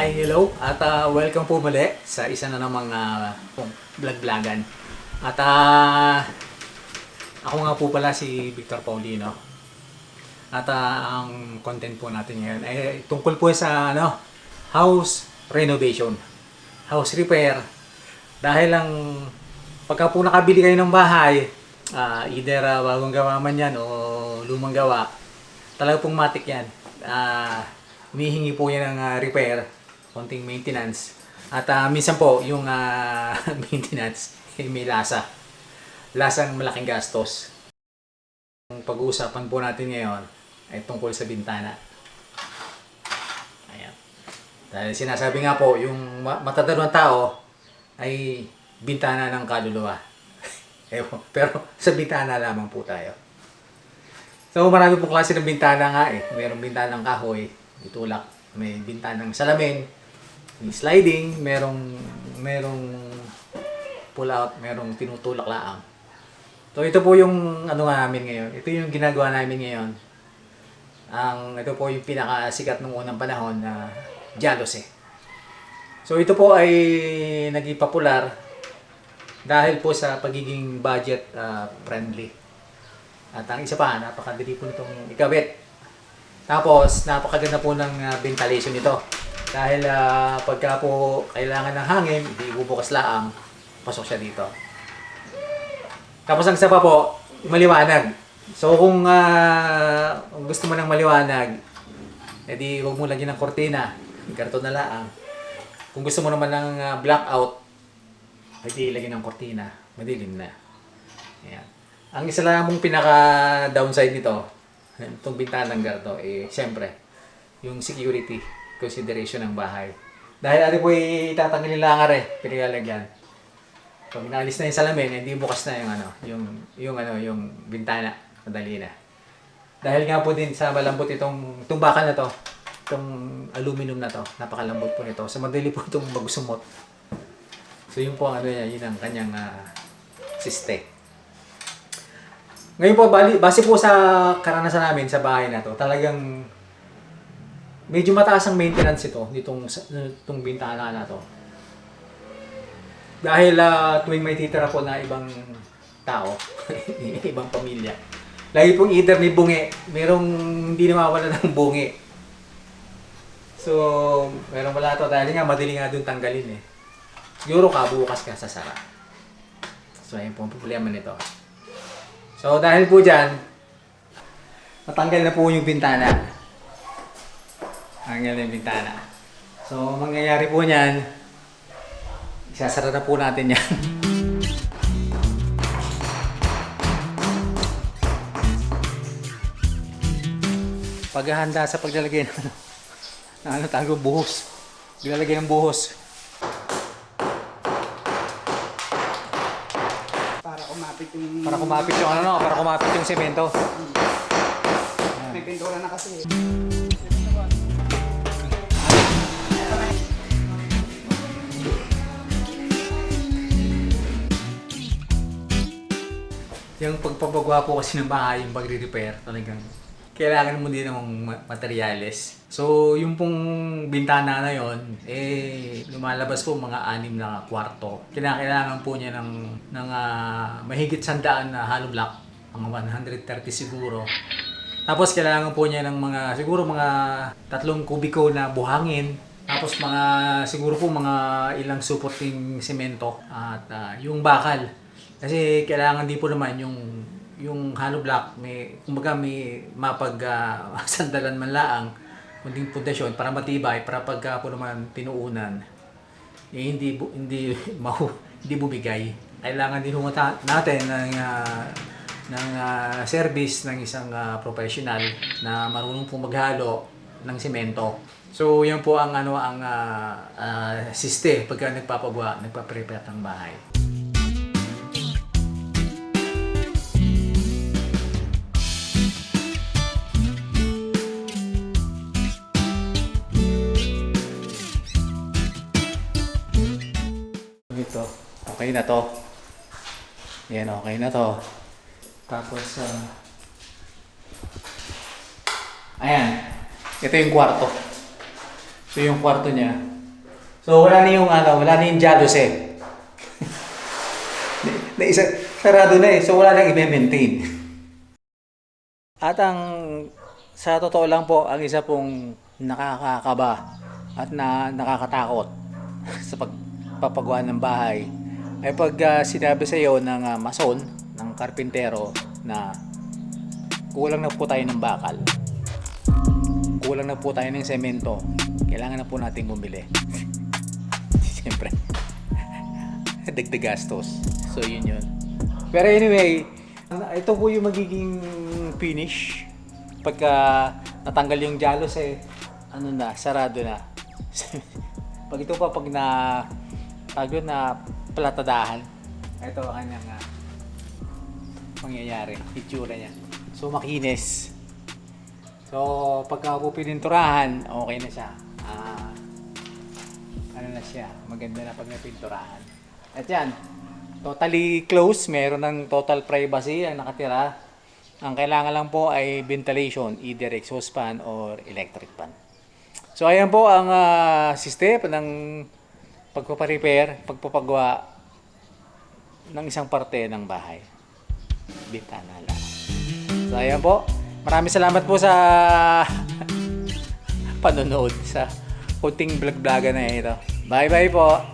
Hi, hello at welcome po muli sa isa na namang vlog-vlogan. At ako nga po pala si Victor Paulino. At ang content po natin ngayon ay tungkol po sa house renovation, house repair. Dahil lang pagka po nakabili kayo ng bahay, either bagong gawa man yan o lumang gawa, talaga pong matik yan. Humihingi po yan ng repair, konting maintenance. At minsan po, yung maintenance may lasang malaking gastos. Ang pag-uusapan po natin ngayon ay tungkol sa bintana. Ayan. Dahil sinasabi nga po, yung matatanong tao ay bintana ng kaluluwa. Pero sa bintana lamang po tayo. So marami pong klase ng bintana nga eh. Mayroong bintana ng kahoy, itulak, may bintanang salamin, may sliding, merong pull out, merong tinutulak laang. So ito po yung namin ngayon. Ito yung ginagawa namin ngayon. Ito po yung pinakasikat nung unang panahon na Jalose. So ito po ay naging popular dahil po sa pagiging budget friendly. At ang isa pa, napakadali po nitong ikabit. Tapos, napakaganda po ng ventilation nito. Dahil pagka po kailangan ng hangin, hindi bubukas laang, pasok siya dito. Tapos ang isa pa po, maliwanag. So kung gusto mo ng maliwanag, edi huwag mo lagyan ng kortina, karton na laang. Kung gusto mo naman ng blackout, edi lagyan ng kortina, madilim na. Ayan. Ang isa lang mong pinaka-downside nito, itong bintanang ganito, siyempre, yung security consideration ng bahay. Dahil ano po itatanggalin lang pinilalagyan. Pag naalis na yung salamin, hindi bukas na yung bintana, madali na. Dahil nga po din sa malambot itong bakal na to, itong aluminum na to, napakalambot po nito. So madali po itong magsumot. So yun po yun ang kanyang siste. Ngayon po, base po sa karanasan namin sa bahay na to, talagang medyo mataas ang maintenance nitong bintana na to. Dahil tuwing may titira po na ibang tao, ibang pamilya, lagi pong either may bungi, merong hindi nawawala ng bungi. So, merong wala to dahil nga madali nga dun tanggalin eh. Siguro bukas ka sasara. So, ayun po ang problema nito. So dahil po dyan, natanggal na po yung bintana. Tanggal na yung bintana. So mangyayari po niyan, isasara na po natin yan. Paghahanda sa paglalagay ng buhos. Nilalagay ng buhos. Para kumapit yung semento. May pintura na kasi. Yung pagpapagawa po kasi ng bahay, yung pagre-repair, talagang kailangan mo din ng materyales. So, yung pong bintana na yon, lumalabas po mga 6 na kwarto. Kailangan po niya ng mahigit 100 na hollow block, mga 130 siguro. Tapos kailangan po niya ng siguro mga 3 kubiko na buhangin. Tapos siguro po mga ilang supporting semento at yung bakal. Kasi kailangan din po naman yung hollow block may sandalan man laang kunding pundasyon para matibay para pagka po naman pinuunan hindi bumigay. Kailangan din natin ng service ng isang professional na marunong po maghalo ng semento. So yan po ang siste pagka nagpa-prepare ng bahay. Ito, okay na to. Yan, okay na to. Tapos, ayan. Ito yung kwarto. So yung kwarto niya. So wala na yung wala na yung jalos eh. na isa, sarado na eh. So wala nang i-maintain. At sa totoo lang po, ang isa pong nakakakaba at nakakatakot sa pagpapagawa ng bahay ay pag sinabi sa iyo ng mason, ng karpintero na kulang na po tayo ng bakal, kulang na po tayo ng semento, kailangan na po natin bumili. Siyempre, dagdag gastos. So yun. Pero anyway, ito po yung magiging finish. Pagka natanggal yung jalos sarado na. Pag ito pa, pag na palatadahan, ito ang kanyang mangyayari, itsura niya. So makinis. So pagka po pininturahan, okay na siya. Na siya, maganda na pag napinturahan. At yan, totally closed, meron ng total privacy ang nakatira. Ang kailangan lang po ay ventilation, either exhaust fan or electric fan. So ayan po ang step ng pagpapagawa ng isang parte ng bahay. Bintana lang. So ayan po, maraming salamat po sa panonood sa kunting vlog-vloga na ito. Bye-bye po!